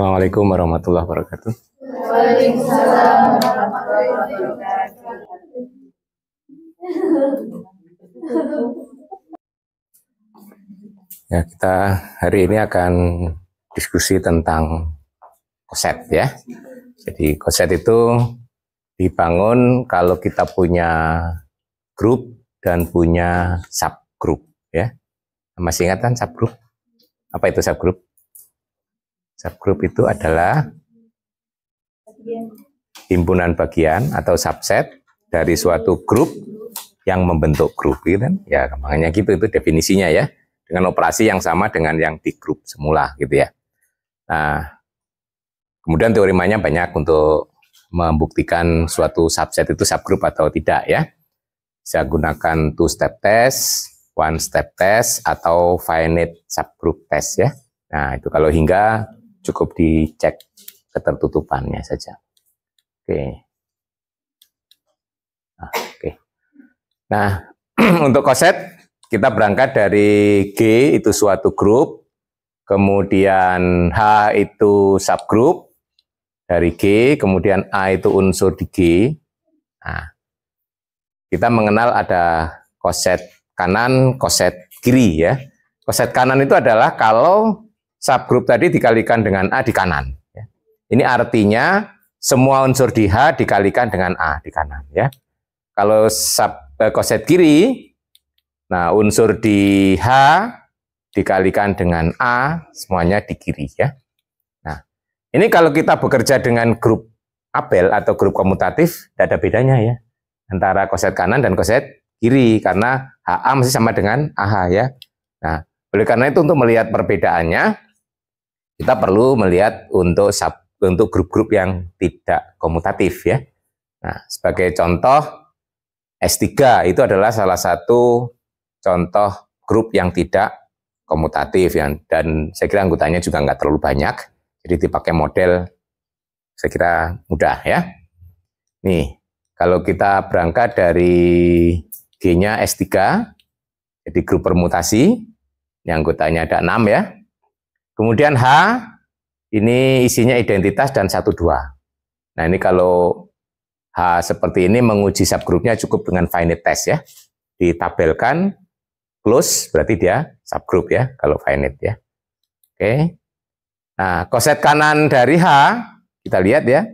Assalamualaikum warahmatullahi wabarakatuh. Waalaikumsalam warahmatullahi wabarakatuh. Ya, kita hari ini akan diskusi tentang koset ya. Jadi koset itu dibangun kalau kita punya grup dan punya subgroup ya. Masih ingat kan subgroup? Apa itu subgroup? Subgroup itu adalah himpunan bagian atau subset dari suatu grup yang membentuk grup, gitu kan? Ya, makanya gitu itu definisinya ya. Dengan operasi yang sama dengan yang di grup semula, gitu ya. Nah, kemudian teoremanya banyak untuk membuktikan suatu subset itu subgroup atau tidak ya. Bisa gunakan two-step test, one-step test, atau finite subgroup test ya. Nah, itu kalau hingga cukup dicek ketertutupannya saja. Oke. Nah, untuk koset kita berangkat dari G itu suatu grup, kemudian H itu subgroup dari G, kemudian A itu unsur di G. Nah, kita mengenal ada koset kanan, koset kiri ya. Koset kanan itu adalah kalau subgroup tadi dikalikan dengan A di kanan. Ini artinya semua unsur di H dikalikan dengan A di kanan. Ya. Kalau koset kiri, nah unsur di H dikalikan dengan A, semuanya di kiri. Ya. Nah, ini kalau kita bekerja dengan grup Abel atau grup komutatif, tidak ada bedanya ya antara koset kanan dan koset kiri karena HA masih sama dengan AH ya. Nah, oleh karena itu untuk melihat perbedaannya kita perlu melihat untuk grup-grup yang tidak komutatif ya. Nah, sebagai contoh S3 itu adalah salah satu contoh grup yang tidak komutatif ya. Dan saya kira anggotanya juga nggak terlalu banyak. Jadi dipakai model saya kira mudah ya. Nih, kalau kita berangkat dari G-nya S3 jadi grup permutasi, yang anggotanya ada 6 ya. Kemudian H, ini isinya identitas dan 1, 2. Nah ini kalau H seperti ini menguji subgrupnya cukup dengan finite test ya. Ditabelkan, close, berarti dia subgroup ya, kalau finite ya. Oke. Nah, koset kanan dari H, kita lihat ya.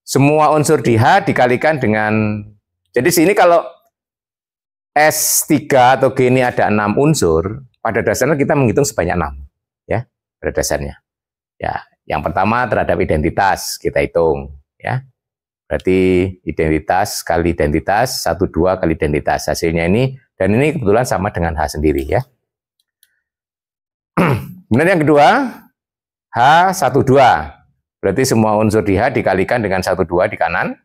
Semua unsur di H dikalikan dengan, jadi sini kalau S3 atau G ini ada 6 unsur, pada dasarnya kita menghitung sebanyak 6 ya, pada dasarnya. Ya, yang pertama terhadap identitas kita hitung ya. Berarti identitas kali identitas 1, 2 kali identitas. Hasilnya ini, dan ini kebetulan sama dengan H sendiri ya. Kemudian yang kedua, H1, 2. Berarti semua unsur di H dikalikan dengan 1, 2 di kanan.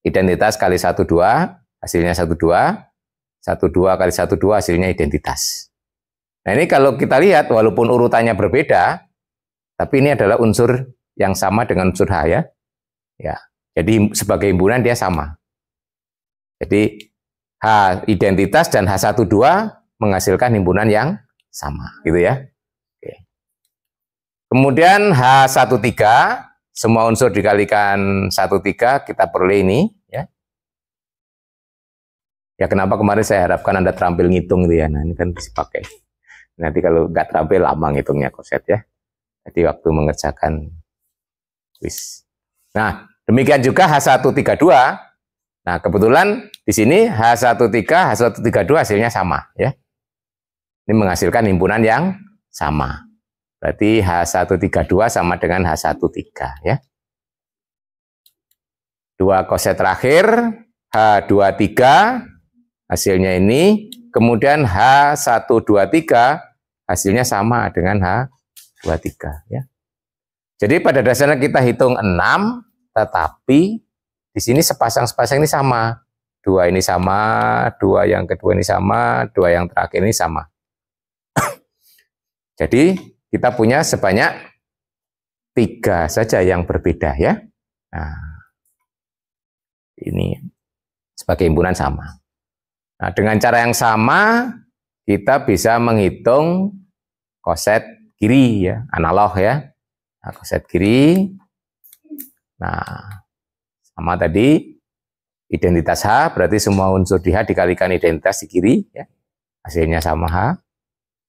Identitas kali 1, 2, hasilnya 1, 2. 1, 2 kali 1, 2 hasilnya identitas. Nah ini kalau kita lihat walaupun urutannya berbeda, tapi ini adalah unsur yang sama dengan unsur H ya. Ya. Jadi sebagai himpunan dia sama. Jadi H identitas dan H1, 2 menghasilkan himpunan yang sama gitu ya. Oke. Kemudian H1, 3, semua unsur dikalikan 1, 3, kita peroleh ini ya. Ya kenapa kemarin saya harapkan Anda terampil ngitung gitu ya. Nah ini kan bisa pakai. Nanti kalau nggak terampil lama ngitungnya koset ya. Jadi waktu mengerjakan kuis. Nah, demikian juga H132. Nah, kebetulan di sini H13, H132 hasilnya sama ya. Ini menghasilkan himpunan yang sama. Berarti H132 sama dengan H13 ya. Dua koset terakhir H23 hasilnya ini, kemudian H123 hasilnya sama dengan H23 ya. Jadi pada dasarnya kita hitung 6, tetapi di sini sepasang-sepasang ini sama. 2 ini sama, 2 yang kedua ini sama, 2 yang terakhir ini sama. Jadi kita punya sebanyak 3 saja yang berbeda ya. Nah, ini sebagai himpunan sama. Nah, dengan cara yang sama kita bisa menghitung koset kiri ya, analog ya. Nah, koset kiri. Nah, sama tadi identitas H, berarti semua unsur di H dikalikan identitas di kiri, ya. Hasilnya sama H.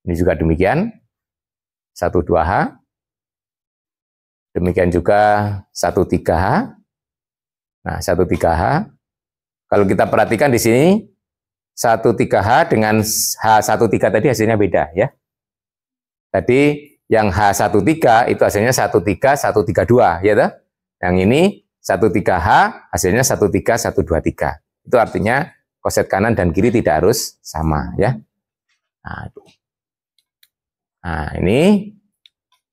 Ini juga demikian. 1, 2H. Demikian juga 1, 3H. Nah, 1, 3H. Kalau kita perhatikan di sini, 1, 3H dengan H1, 3 tadi hasilnya beda, ya. Tadi yang H13 itu hasilnya 13, 132, ya toh? Yang ini 13H hasilnya 13, 123. Itu artinya koset kanan dan kiri tidak harus sama, ya. Nah, ini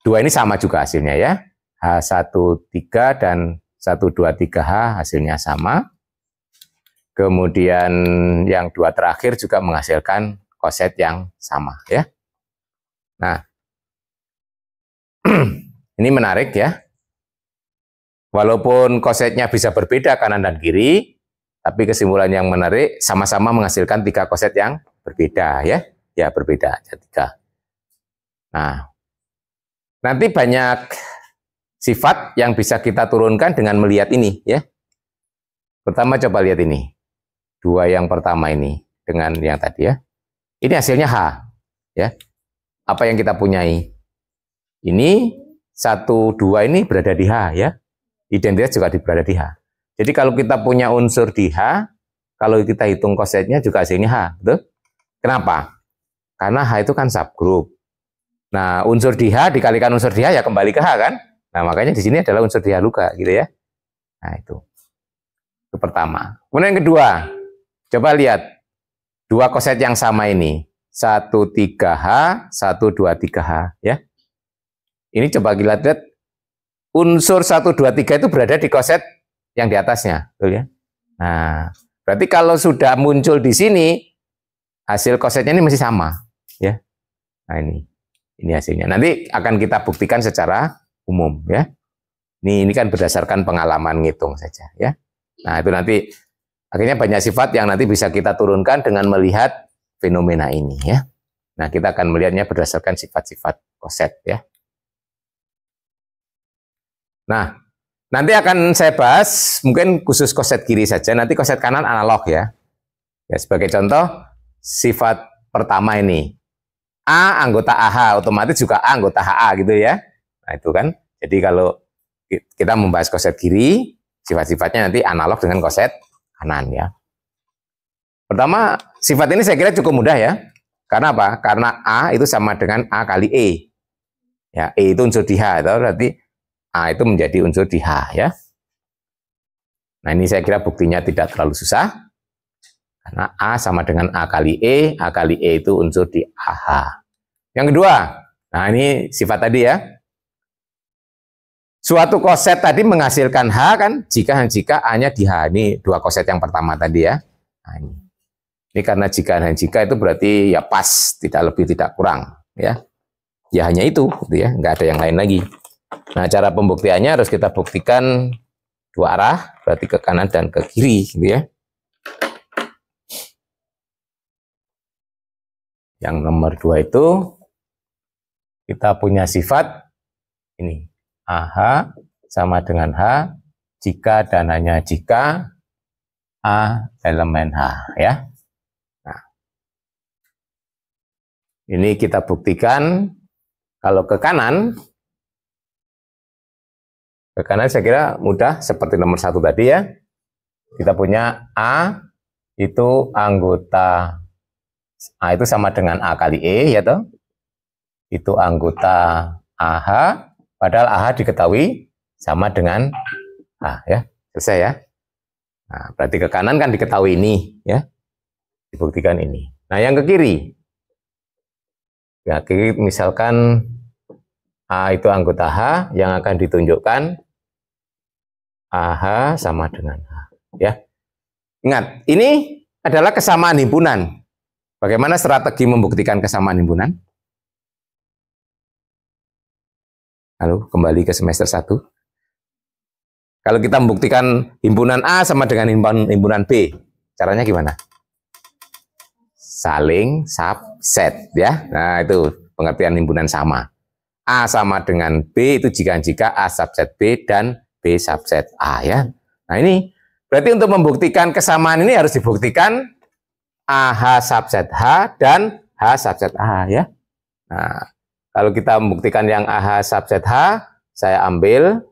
dua ini sama juga hasilnya, ya. H13 dan 123H hasilnya sama. Kemudian yang dua terakhir juga menghasilkan koset yang sama, ya. Nah, ini menarik, ya. Walaupun kosetnya bisa berbeda kanan dan kiri, tapi kesimpulan yang menarik sama-sama menghasilkan 3 koset yang berbeda, ya. Ya, berbeda, ada 3. Nah, nanti banyak sifat yang bisa kita turunkan dengan melihat ini, ya. Pertama coba lihat ini. 2 yang pertama ini dengan yang tadi, ya. Ini hasilnya H, ya. Apa yang kita punyai? Ini 1, 2 ini berada di H, ya. Identitas juga berada di H. Jadi kalau kita punya unsur di H, kalau kita hitung kosetnya juga hasilnya H, betul? Kenapa? Karena H itu kan subgroup. Nah, unsur di H dikalikan unsur di H ya kembali ke H kan? Nah, makanya di sini adalah unsur di H juga, gitu ya. Nah, itu pertama. Kemudian yang kedua, coba lihat 2 koset yang sama ini. 1, 3H, 1, 2, 3H, ya. Ini coba kita lihat, unsur 1, 2, 3 itu berada di koset yang di atasnya, betul ya? Nah, berarti kalau sudah muncul di sini, hasil kosetnya ini masih sama, ya. Nah, ini hasilnya. Nanti akan kita buktikan secara umum, ya. Ini kan berdasarkan pengalaman ngitung saja, ya. Nah, itu nanti akhirnya banyak sifat yang nanti bisa kita turunkan dengan melihat fenomena ini, ya. Nah, kita akan melihatnya berdasarkan sifat-sifat koset, ya. Nah, nanti akan saya bahas mungkin khusus koset kiri saja, nanti koset kanan analog, ya. Ya, sebagai contoh, sifat pertama ini, A anggota AH, otomatis juga A anggota HA gitu ya. Nah, itu kan, jadi kalau kita membahas koset kiri, sifat-sifatnya nanti analog dengan koset kanan, ya. Pertama, sifat ini saya kira cukup mudah, ya. Karena apa? Karena A itu sama dengan A kali E. Ya, E itu unsur di H, berarti A itu menjadi unsur di H, ya. Nah, ini saya kira buktinya tidak terlalu susah. Karena A sama dengan A kali E itu unsur di AH. Yang kedua, nah ini sifat tadi, ya. Suatu koset tadi menghasilkan H kan, jika A-nya di H. Ini 2 koset yang pertama tadi, ya. Nah, ini karena jika dan jika itu berarti ya pas, tidak lebih tidak kurang, ya. Ya hanya itu, gitu ya, nggak ada yang lain lagi. Nah, cara pembuktiannya harus kita buktikan 2 arah, berarti ke kanan dan ke kiri, gitu ya. Yang nomor 2 itu kita punya sifat ini, AH sama dengan H jika dan hanya jika A elemen H, ya. Nah, ini kita buktikan kalau ke kanan saya kira mudah, seperti nomor 1 tadi, ya. Kita punya A itu anggota, A itu sama dengan A kali E, ya toh. Itu anggota AH, padahal AH diketahui sama dengan A, ya. Selesai, ya. Nah, berarti ke kanan kan diketahui ini, ya. Dibuktikan ini. Nah, yang ke kiri. Ya, kiri misalkan A itu anggota H, yang akan ditunjukkan AH sama dengan H, ya. Ingat, ini adalah kesamaan himpunan. Bagaimana strategi membuktikan kesamaan himpunan? Halo, kembali ke semester 1. Kalau kita membuktikan himpunan A sama dengan himpunan B, caranya gimana? Saling subset, ya. Nah, itu pengertian himpunan sama. A sama dengan B itu jika A subset B dan B subset A ya. Nah ini berarti untuk membuktikan kesamaan ini harus dibuktikan AH subset H dan H subset A ya. Nah kalau kita membuktikan yang AH subset H, saya ambil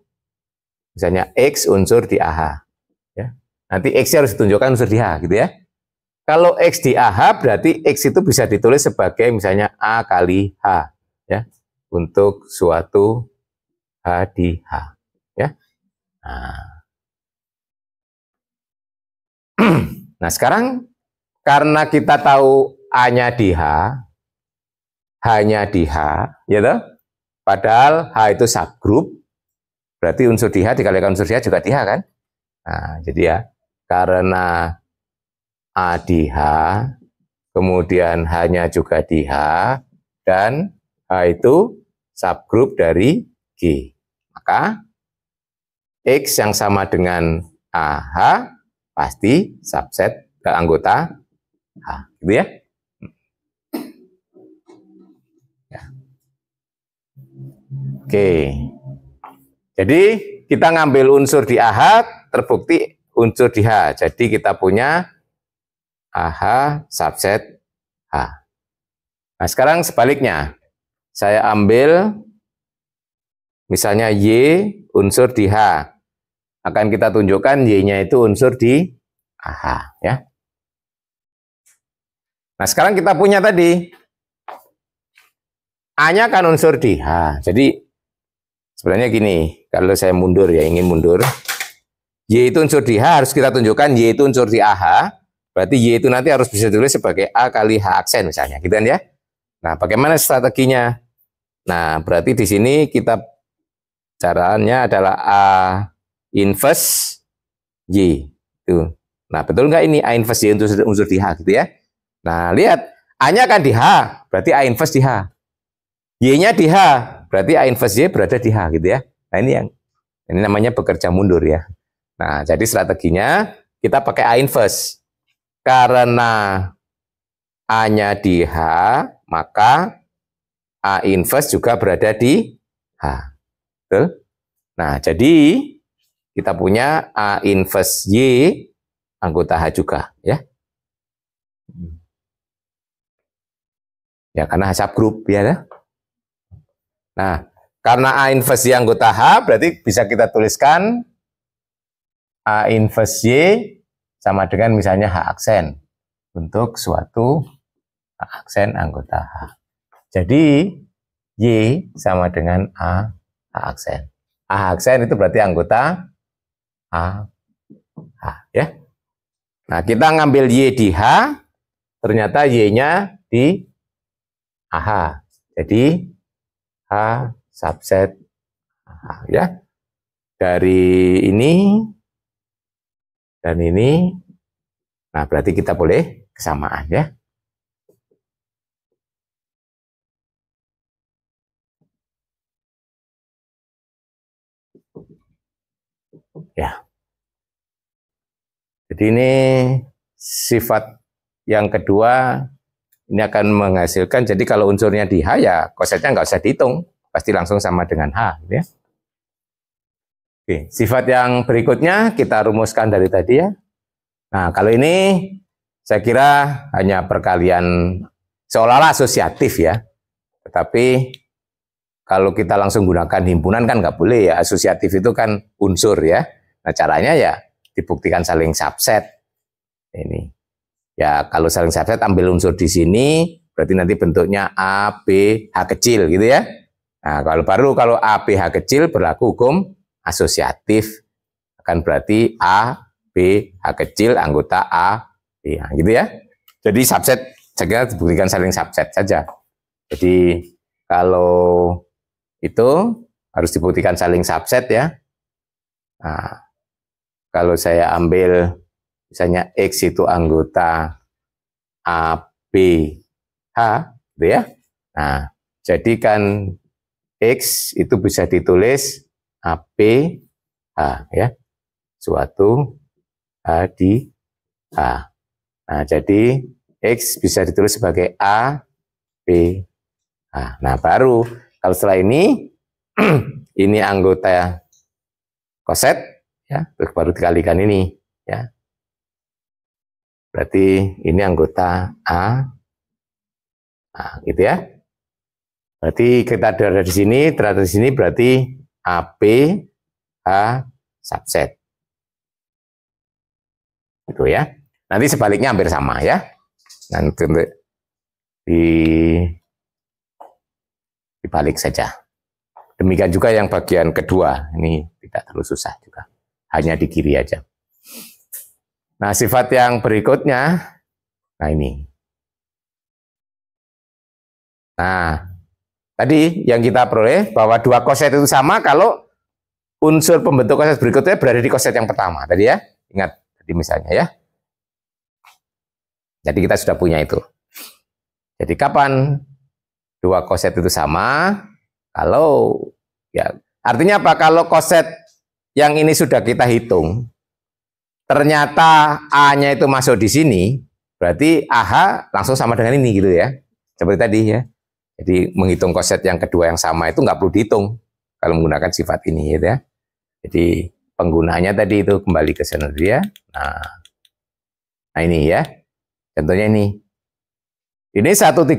misalnya X unsur di AH ya. Nanti X harus ditunjukkan unsur di H gitu ya. Kalau X di AH berarti X itu bisa ditulis sebagai misalnya A kali H ya, untuk suatu H di H ya. Nah sekarang karena kita tahu A-nya di H, H-nya di H ya toh? Padahal H itu subgroup, berarti unsur di H dikalikan unsur di H juga di H kan. Nah jadi ya, karena A di H, kemudian H-nya juga di H, dan H itu subgroup dari G. Maka X yang sama dengan AH pasti subset anggota H, gitu ya. Oke. Jadi kita ngambil unsur di AH, terbukti unsur di H. Jadi kita punya AH subset H. Nah sekarang sebaliknya, saya ambil misalnya Y unsur di H. Akan kita tunjukkan Y-nya itu unsur di AH ya. Nah sekarang kita punya tadi A-nya kan unsur di H. Jadi sebenarnya gini, kalau saya mundur ya, ingin mundur, Y itu unsur di H, harus kita tunjukkan Y itu unsur di AH. Berarti Y itu nanti harus bisa ditulis sebagai A kali H aksen misalnya, gitu kan ya. Nah, bagaimana strateginya? Nah, berarti di sini kita caranya adalah A inverse Y. Tuh. Nah, betul nggak ini A inverse Y unsur di H gitu ya? Nah, lihat A-nya kan di H, berarti A inverse di H. Y-nya di H, berarti A inverse Y berada di H gitu ya. Nah, ini namanya bekerja mundur ya. Nah, jadi strateginya kita pakai A inverse. Karena A-nya di H, maka A inverse juga berada di H. Betul? Nah, jadi kita punya A inverse Y anggota H juga, ya. Ya, karena H subgroup, ya. Nah, karena A inverse Y anggota H, berarti bisa kita tuliskan A inverse Y sama dengan misalnya H aksen untuk suatu H aksen anggota H. Jadi Y sama dengan A H aksen. A aksen itu berarti anggota A H ya. Nah, kita ngambil Y di H, ternyata Y-nya di AH. Jadi H subset AH ya. Dari ini dan ini, nah berarti kita boleh kesamaan ya. Ya. Jadi ini sifat yang kedua, ini akan menghasilkan, jadi kalau unsurnya di H ya kosetnya nggak usah dihitung, pasti langsung sama dengan H. Ya. Oke, sifat yang berikutnya kita rumuskan dari tadi ya. Nah, kalau ini saya kira hanya perkalian seolah-olah asosiatif ya. Tetapi kalau kita langsung gunakan himpunan kan nggak boleh ya. Asosiatif itu kan unsur ya. Nah, caranya ya dibuktikan saling subset. Ini. Ya, kalau saling subset ambil unsur di sini, berarti nanti bentuknya A, B, H kecil gitu ya. Nah, kalau A, B, H kecil berlaku hukum asosiatif. Akan berarti A, B, H kecil, anggota A, B, gitu ya. Jadi subset, saya kira dibuktikan saling subset saja. Jadi kalau itu harus dibuktikan saling subset ya. Nah, kalau saya ambil misalnya X itu anggota A, B, H, gitu ya. Nah, jadikan X itu bisa ditulis A, B, H ya. Suatu H di H. Nah, jadi X bisa ditulis sebagai A, B, H. Nah, baru Kalau setelah ini, ini anggota koset, ya, terus baru dikalikan ini, ya. Berarti ini anggota A, nah, gitu ya. Berarti kita ada di sini, ternyata di sini berarti AB H subset. Gitu ya. Nanti sebaliknya hampir sama ya. Nanti dibalik saja. Demikian juga yang bagian kedua. Ini tidak terlalu susah juga. Hanya di kiri aja. Nah, sifat yang berikutnya, nah ini. Nah, tadi yang kita peroleh bahwa dua koset itu sama kalau unsur pembentuk koset berikutnya berada di koset yang pertama. Tadi ya, ingat tadi misalnya ya. Jadi kita sudah punya itu. Jadi kapan dua koset itu sama? Kalau ya artinya apa? Kalau koset yang ini sudah kita hitung, ternyata A-nya itu masuk di sini, berarti AH langsung sama dengan ini gitu ya. Seperti tadi ya. Jadi menghitung koset yang kedua yang sama itu nggak perlu dihitung kalau menggunakan sifat ini gitu ya. Jadi penggunaannya tadi itu kembali ke sana ya. Nah ini ya. Contohnya ini. Ini 132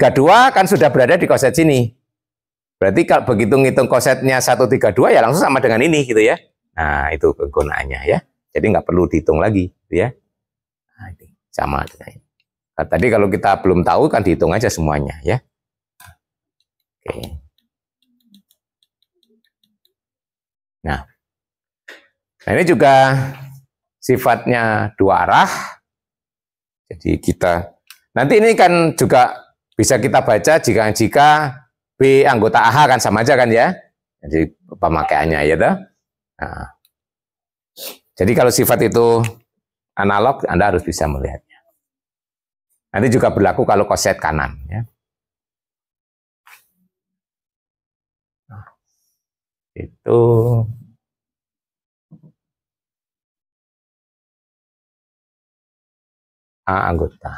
kan sudah berada di koset sini. Berarti kalau begitu ngitung kosetnya 132 ya langsung sama dengan ini gitu ya. Nah, itu kegunaannya ya. Jadi nggak perlu dihitung lagi gitu ya. Nah, ini sama dengan ini. Nah, tadi kalau kita belum tahu kan dihitung aja semuanya ya. Oke. Nah, ini juga sifatnya dua arah. Jadi kita nanti ini kan juga bisa kita baca jika B anggota AH kan sama aja kan ya. Jadi pemakaiannya ya toh. Nah, jadi kalau sifat itu analog, Anda harus bisa melihatnya. Nanti juga berlaku kalau koset kanan ya. Nah, itu A anggota.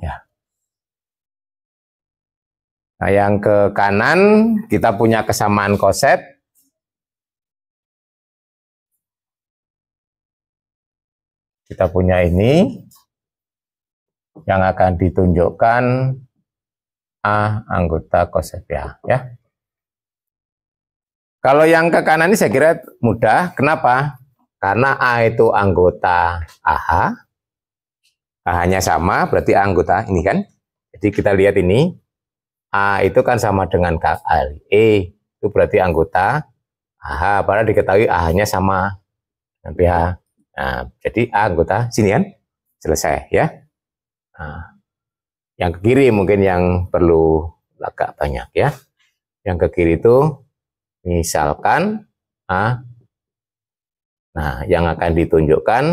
Ya. Nah, yang ke kanan kita punya kesamaan koset. Kita punya ini yang akan ditunjukkan A anggota koset ya. Kalau yang ke kanan ini saya kira mudah. Kenapa? Karena A itu anggota AH. AH-nya sama, berarti A anggota ini kan. Jadi kita lihat ini. A itu kan sama dengan E. Itu berarti anggota AH. Padahal diketahui AH-nya sama dengan BH. Nah, jadi A anggota sini kan. Selesai ya. Nah, yang ke kiri mungkin yang perlu agak banyak ya. Yang ke kiri itu misalkan A. Nah, yang akan ditunjukkan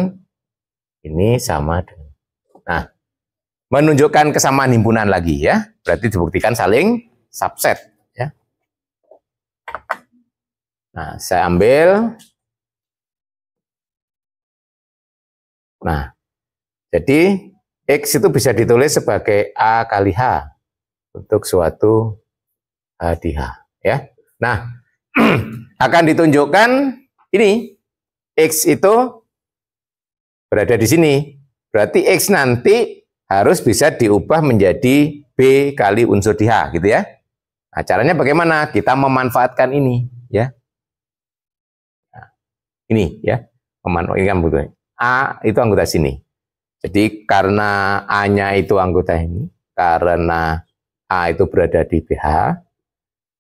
ini sama dengan. Nah, menunjukkan kesamaan himpunan lagi ya. Berarti dibuktikan saling subset ya. Nah, saya ambil. Nah, jadi X itu bisa ditulis sebagai A kali H untuk suatu H di H ya. Nah, akan ditunjukkan ini X itu berada di sini. Berarti X nanti harus bisa diubah menjadi B kali unsur di H gitu ya. Nah, caranya bagaimana? Kita memanfaatkan ini ya. Nah, ini ya. Memanfaatkan butuh. A itu anggota sini. Jadi karena A-nya itu anggota ini, karena A itu berada di BH,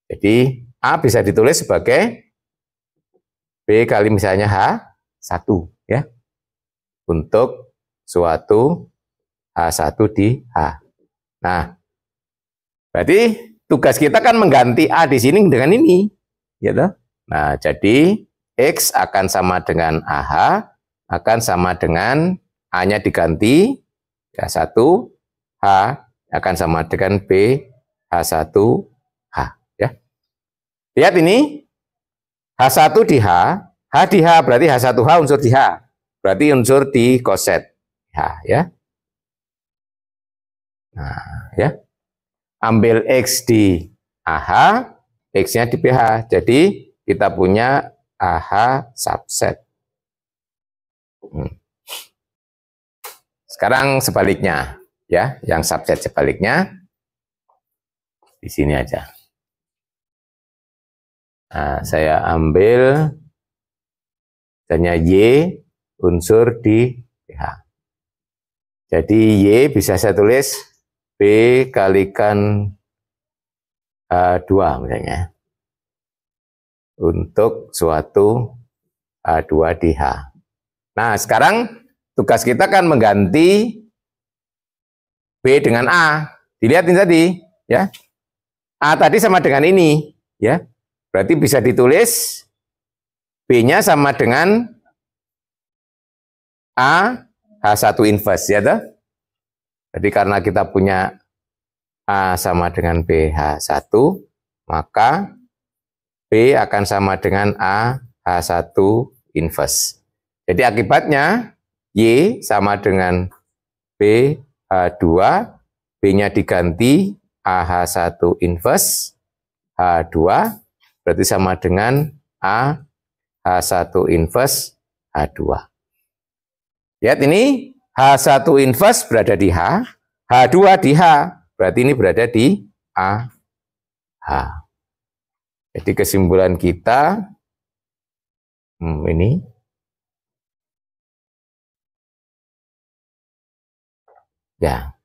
jadi A bisa ditulis sebagai B kali misalnya H1 ya. Untuk suatu H1 di H. Nah, berarti tugas kita kan mengganti A di sini dengan ini, ya toh? Nah, jadi X akan sama dengan AH, akan sama dengan A-nya diganti H1, H akan sama dengan B H1 H ya. Lihat ini H1 di H di H berarti H1H unsur di H. Berarti unsur di koset H ya. Nah, ya. ambil X di AH, X-nya di PH. Jadi kita punya AH subset. Sekarang sebaliknya, ya, yang subset sebaliknya di sini aja. Nah, saya ambil misalnya Y unsur di PH. Jadi Y bisa saya tulis B kalikan H2 misalnya. Untuk suatu H2 di H. Nah, sekarang tugas kita kan mengganti B dengan A. Dilihat ini tadi, ya. A tadi sama dengan ini, ya. Berarti bisa ditulis B-nya sama dengan A H1 inverse, ya toh? Jadi karena kita punya A sama dengan B H1, maka B akan sama dengan A H1 inverse. Jadi akibatnya Y sama dengan B H2, B-nya diganti AH1 inverse, H2, berarti sama dengan A H1 inverse, H2. Lihat ini, H1 inverse berada di H, H2 di H, berarti ini berada di AH. Jadi kesimpulan kita, ini, ya.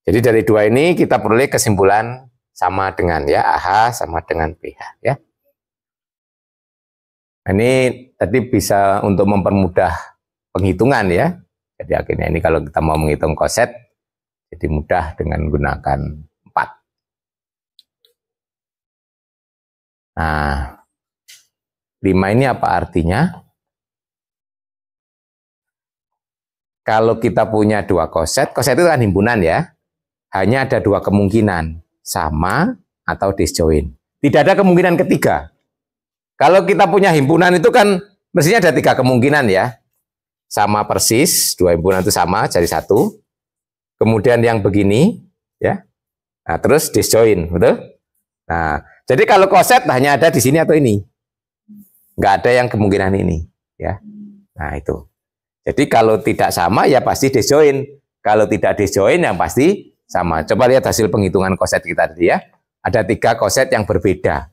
Jadi dari dua ini kita peroleh kesimpulan sama dengan ya AH sama dengan PH ya. Ini tadi bisa untuk mempermudah penghitungan ya. Jadi akhirnya ini kalau kita mau menghitung koset jadi mudah dengan menggunakan 4. Nah, 5 ini apa artinya? Kalau kita punya dua koset itu kan himpunan ya. Hanya ada dua kemungkinan, sama atau disjoin. Tidak ada kemungkinan ketiga. Kalau kita punya himpunan itu kan mestinya ada 3 kemungkinan ya. Sama persis, dua himpunan itu sama, jadi satu. Kemudian yang begini, ya. Nah, terus disjoin, betul? Nah, jadi kalau koset hanya ada di sini atau ini. Nggak ada yang kemungkinan ini, ya. Nah, itu. Jadi kalau tidak sama ya pasti disjoin. Kalau tidak disjoin yang pasti sama. Coba lihat hasil penghitungan koset kita tadi ya. Ada 3 koset yang berbeda.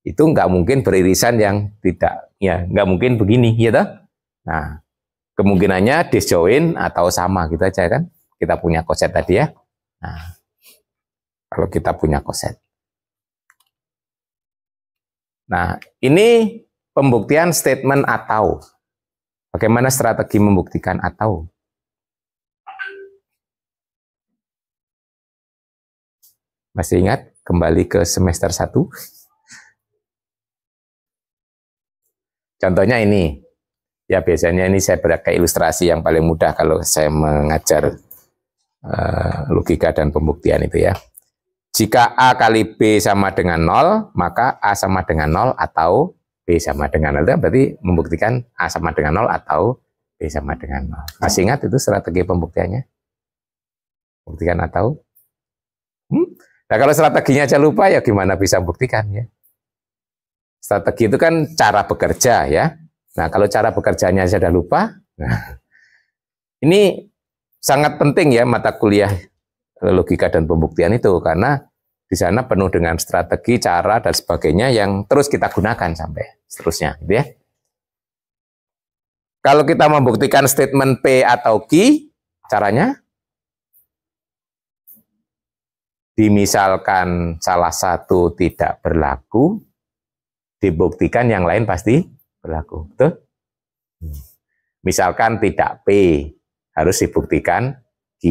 Itu nggak mungkin beririsan yang tidak, ya nggak mungkin begini, ya toh? Nah, kemungkinannya disjoin atau sama gitu aja kan. Kita punya koset tadi ya. Nah, kalau kita punya koset. Nah, ini pembuktian statement atau. Bagaimana strategi membuktikan atau? Masih ingat? Kembali ke semester 1. Contohnya ini. Ya biasanya ini saya pakai ilustrasi yang paling mudah kalau saya mengajar logika dan pembuktian itu ya. Jika A kali B sama dengan 0, maka A sama dengan 0 atau B sama dengan 0. Berarti membuktikan A sama dengan 0 atau B sama dengan 0. Masih ingat itu strategi pembuktiannya? Buktikan atau? Nah kalau strateginya aja lupa ya gimana bisa buktikan ya? Strategi itu kan cara bekerja ya. Nah kalau cara bekerjanya sudah lupa, nah, ini sangat penting ya mata kuliah logika dan pembuktian itu karena di sana penuh dengan strategi, cara dan sebagainya yang terus kita gunakan sampai seterusnya, gitu ya. Kalau kita membuktikan statement P atau Q, caranya dimisalkan salah satu tidak berlaku, dibuktikan yang lain pasti berlaku, betul? Misalkan tidak P, harus dibuktikan Q.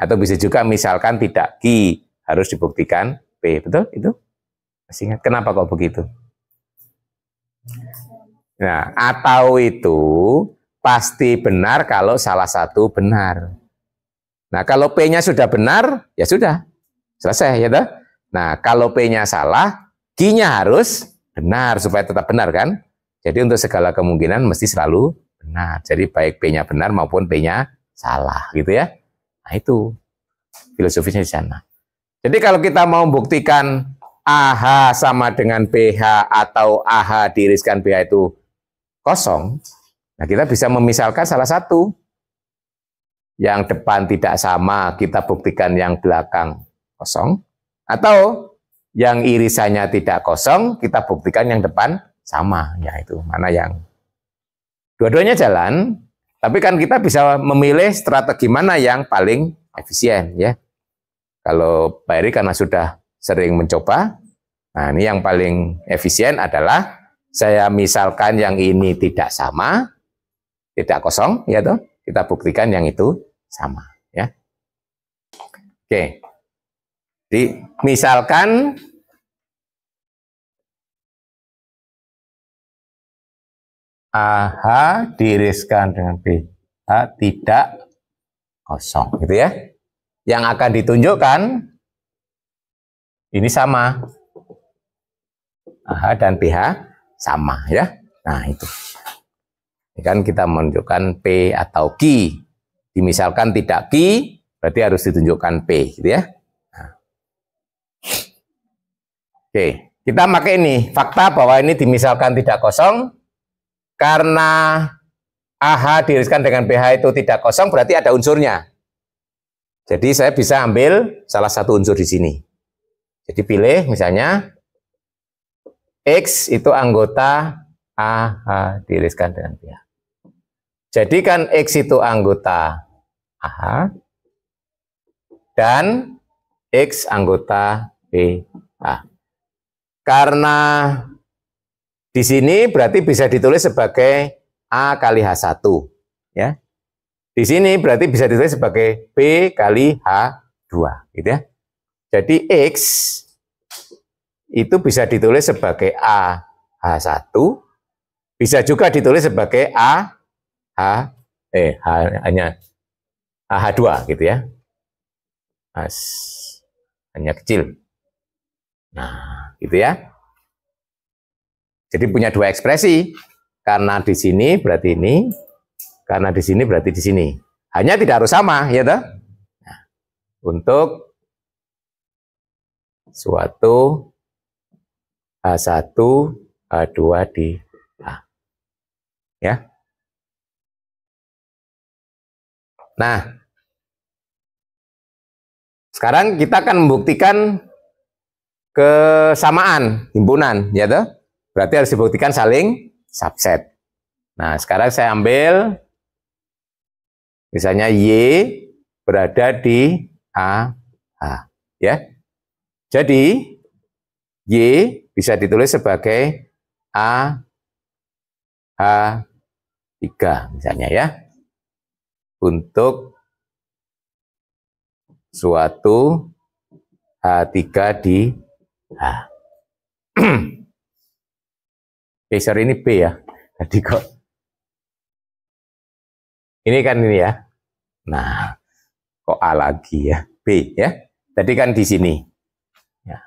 Atau bisa juga misalkan tidak Q, harus dibuktikan P, betul? Itu masih ingat kenapa kok begitu? Nah, atau itu pasti benar kalau salah satu benar. Nah, kalau P-nya sudah benar, ya sudah, selesai ya toh? Nah, kalau P-nya salah, Q-nya harus benar supaya tetap benar kan? Jadi untuk segala kemungkinan mesti selalu benar. Jadi baik P-nya benar maupun P-nya salah gitu ya. Nah, itu filosofisnya di sana. Jadi kalau kita mau membuktikan AH sama dengan BH atau AH diiriskan BH itu kosong, nah kita bisa memisalkan salah satu. Yang depan tidak sama, kita buktikan yang belakang kosong. Atau yang irisannya tidak kosong, kita buktikan yang depan sama. Ya itu, mana yang dua-duanya jalan, tapi kan kita bisa memilih strategi mana yang paling efisien. Ya. Kalau Pak Eri karena sudah sering mencoba, nah ini yang paling efisien adalah saya misalkan yang ini tidak sama, tidak kosong, ya toh, kita buktikan yang itu sama, ya. Oke. Jadi misalkan AH diiriskan dengan BH tidak kosong, gitu ya. Yang akan ditunjukkan ini sama. AH dan BH sama, ya. Nah, itu. Ini kan kita menunjukkan P atau Q. Dimisalkan tidak Q, berarti harus ditunjukkan P, gitu ya. Nah. Oke, kita pakai ini fakta bahwa ini dimisalkan tidak kosong karena AH diiriskan dengan BH itu tidak kosong, berarti ada unsurnya. Jadi saya bisa ambil salah satu unsur di sini. Jadi pilih misalnya X itu anggota AH diiriskan dengan BH. Jadikan X itu anggota AH dan X anggota BH. Karena di sini berarti bisa ditulis sebagai A kali H1. Ya. Di sini berarti bisa ditulis sebagai B kali H2. Gitu ya. Jadi X itu bisa ditulis sebagai A H1. Bisa juga ditulis sebagai hanya H2 gitu ya. Hanya kecil. Nah, gitu ya. Jadi punya dua ekspresi. Karena di sini berarti ini, karena di sini berarti di sini. Hanya tidak harus sama, ya toh? Nah, untuk suatu H1, H2 di A. Ya. Nah, sekarang kita akan membuktikan kesamaan himpunan, ya toh? Berarti harus dibuktikan saling subset. Nah, sekarang saya ambil misalnya Y berada di A, ya. Jadi Y bisa ditulis sebagai A H3 misalnya ya. Untuk suatu H3 di H. Sorry, ini B ya. Tadi kok. Ini kan ini ya. Nah, kok A lagi ya. B ya. Tadi kan di sini. Ya.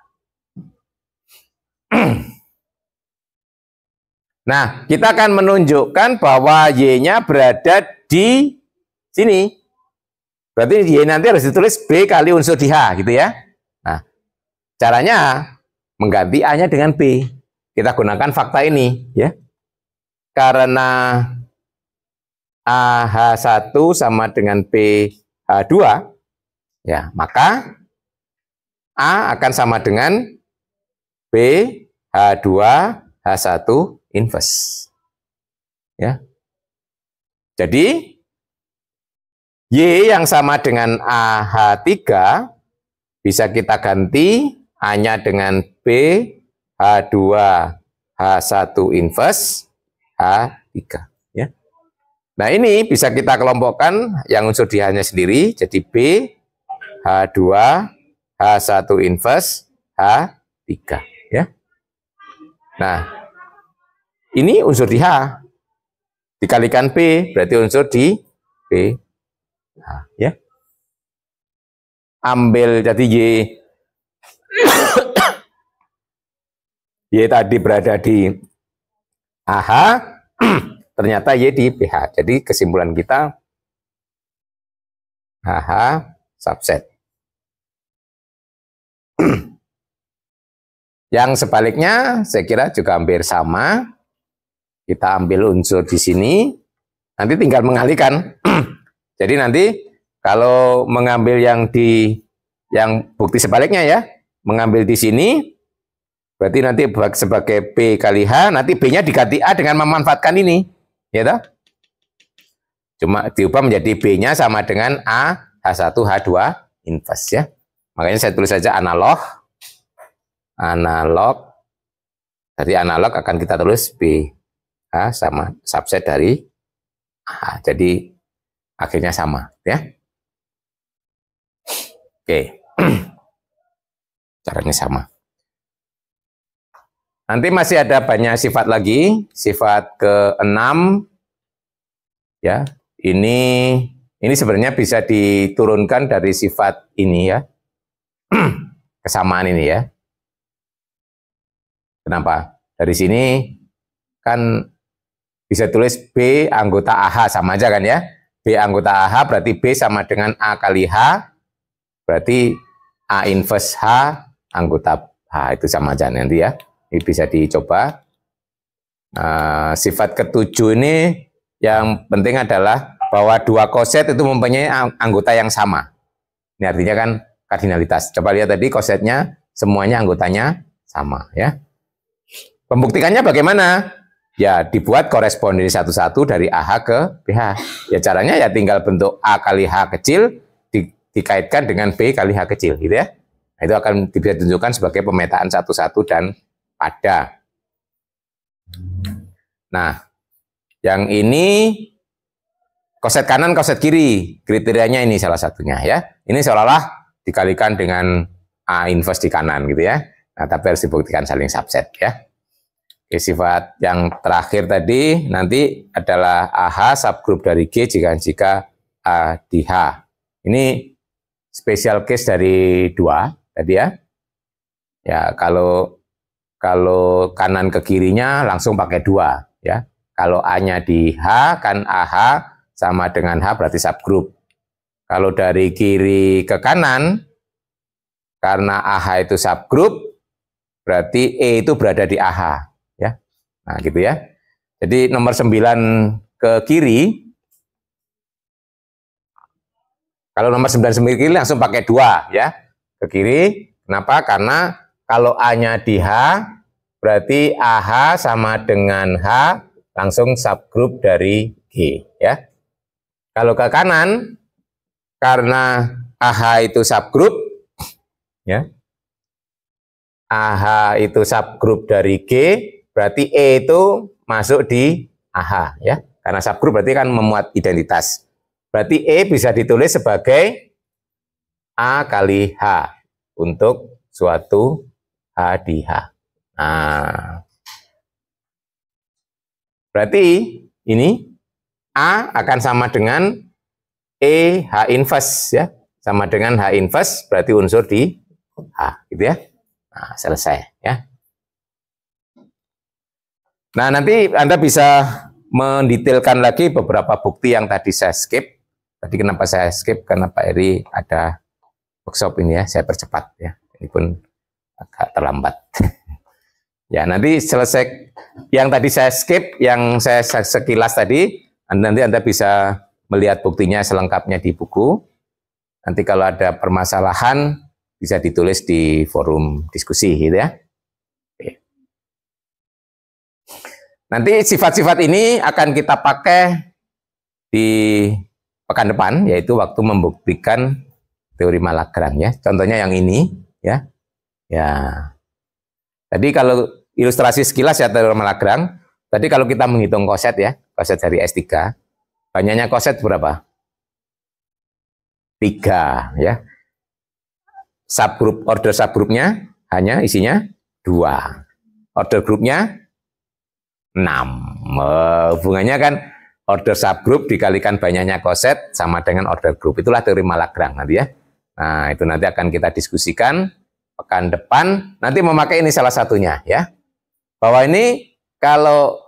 Nah, kita akan menunjukkan bahwa Y-nya berada di sini. Berarti Y nanti harus ditulis B kali unsur di H, gitu ya. Nah, caranya mengganti A-nya dengan B. Kita gunakan fakta ini, ya. Karena AH1 sama dengan BH2, ya, maka A akan sama dengan BH2H1 inverse. Ya. Jadi Y yang sama dengan AH3 bisa kita ganti A-nya dengan BH2H1 inverse H3. Ya. Nah ini bisa kita kelompokkan yang unsur di H-nya sendiri, jadi BH2H1 inverse H3. Ya. Nah ini unsur di H, dikalikan B, berarti unsur di B. Nah, ya. Ambil jadi Y tadi berada di AH, ternyata Y di BH. Jadi kesimpulan kita AH subset. Yang sebaliknya saya kira juga hampir sama. Kita ambil unsur di sini, nanti tinggal mengalihkan. Jadi nanti kalau mengambil yang bukti sebaliknya ya, mengambil di sini, berarti nanti sebagai B kali H, nanti B-nya diganti A dengan memanfaatkan ini, ya toh? Cuma diubah menjadi B-nya sama dengan A, H1, H2 inverse ya. Makanya saya tulis saja analog. Jadi analog akan kita tulis B H sama subset dari A. Jadi akhirnya sama ya. Oke. Caranya sama. Nanti masih ada banyak sifat lagi, sifat ke-6 ya. Ini sebenarnya bisa diturunkan dari sifat ini ya. Kesamaan ini ya. Kenapa? Dari sini kan bisa tulis B anggota AH sama aja kan ya. B anggota AH berarti B sama dengan A kali H. Berarti A inverse H anggota H itu sama aja nanti ya. Ini bisa dicoba. Sifat ke-7 ini yang penting adalah bahwa dua koset itu mempunyai anggota yang sama. Ini artinya kan kardinalitas. Coba lihat tadi kosetnya semuanya anggotanya sama ya. Pembuktikannya bagaimana? Ya dibuat korespondensi satu-satu dari AH ke BH. Ya caranya ya tinggal bentuk A kali H kecil dikaitkan dengan B kali H kecil gitu ya. Nah, itu akan bisa ditunjukkan sebagai pemetaan satu-satu dan pada. Nah, yang ini koset kanan, koset kiri. Kriterianya ini salah satunya ya. Ini seolah-olah dikalikan dengan A inverse di kanan gitu ya. Nah, tapi harus dibuktikan saling subset ya. Oke, sifat yang terakhir tadi nanti adalah AH subgroup dari G jika A di H. Ini special case dari 2 tadi ya. Ya, kalau kanan ke kirinya langsung pakai 2 ya. Kalau A-nya di H kan AH sama dengan H berarti subgroup. Kalau dari kiri ke kanan karena AH itu subgroup berarti E itu berada di AH. Nah, gitu ya. Jadi nomor 9 ke kiri, kalau nomor 9 ke kiri langsung pakai 2 ya. Ke kiri, kenapa? Karena kalau A-nya di H, berarti AH sama dengan H, langsung subgroup dari G ya. Kalau ke kanan, karena AH itu subgroup, ya. AH itu subgroup dari G, berarti E itu masuk di AH ya. Karena subgroup berarti kan memuat identitas. Berarti E bisa ditulis sebagai A kali H untuk suatu H di H. Nah, berarti ini A akan sama dengan E H inverse ya. Sama dengan H inverse berarti unsur di H gitu ya. Nah, selesai ya. Nah, nanti Anda bisa mendetailkan lagi beberapa bukti yang tadi saya skip. Tadi kenapa saya skip? Karena Pak Eri ada workshop ini ya, saya percepat ya. Ini pun agak terlambat. Ya, nanti selesai yang tadi saya skip, yang saya sekilas tadi, nanti Anda bisa melihat buktinya selengkapnya di buku. Nanti kalau ada permasalahan, bisa ditulis di forum diskusi gitu ya. Nanti sifat-sifat ini akan kita pakai di pekan depan, yaitu waktu membuktikan teori Malagrang ya. Contohnya yang ini ya. Ya. Tadi kalau ilustrasi sekilas ya teori Malagrang, tadi kalau kita menghitung koset ya, koset dari S3, banyaknya koset berapa? 3 ya. Subgroup, order subgroupnya hanya isinya 2. Order grupnya 6. Hubungannya kan order subgroup dikalikan banyaknya koset sama dengan order group. Itulah teori Malagrang nanti ya. Nah, itu nanti akan kita diskusikan pekan depan. Nanti memakai ini salah satunya ya. Bahwa ini kalau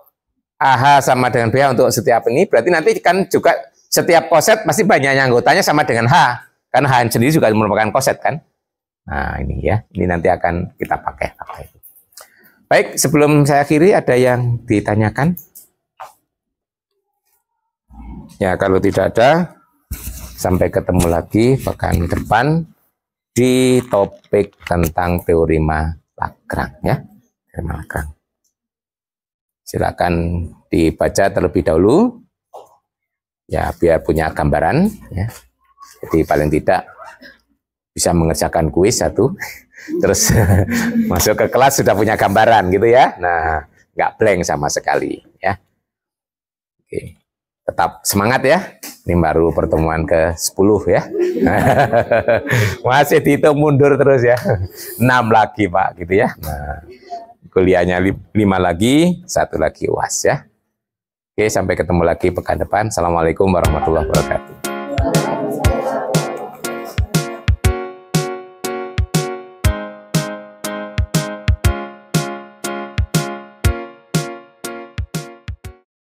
AH sama dengan BH untuk setiap ini, berarti nanti kan juga setiap koset pasti banyaknya anggotanya sama dengan H. Karena H sendiri juga merupakan koset kan. Nah, ini ya. Ini nanti akan kita pakai. Baik, sebelum saya akhiri ada yang ditanyakan? Ya, kalau tidak ada, sampai ketemu lagi pekan depan di topik tentang teorema Lagrange ya. Teorema Lagrange. Silakan dibaca terlebih dahulu. Ya, biar punya gambaran ya. Jadi paling tidak bisa mengerjakan kuis satu. Terus masuk ke kelas sudah punya gambaran gitu ya. Nah, nggak blank sama sekali ya. Oke. Tetap semangat ya. Ini baru pertemuan ke-10 ya. Masih dihitung mundur terus ya. 6 lagi Pak gitu ya. Nah, kuliahnya 5 lagi, 1 lagi UAS ya. Oke, sampai ketemu lagi pekan depan. Assalamualaikum warahmatullahi wabarakatuh.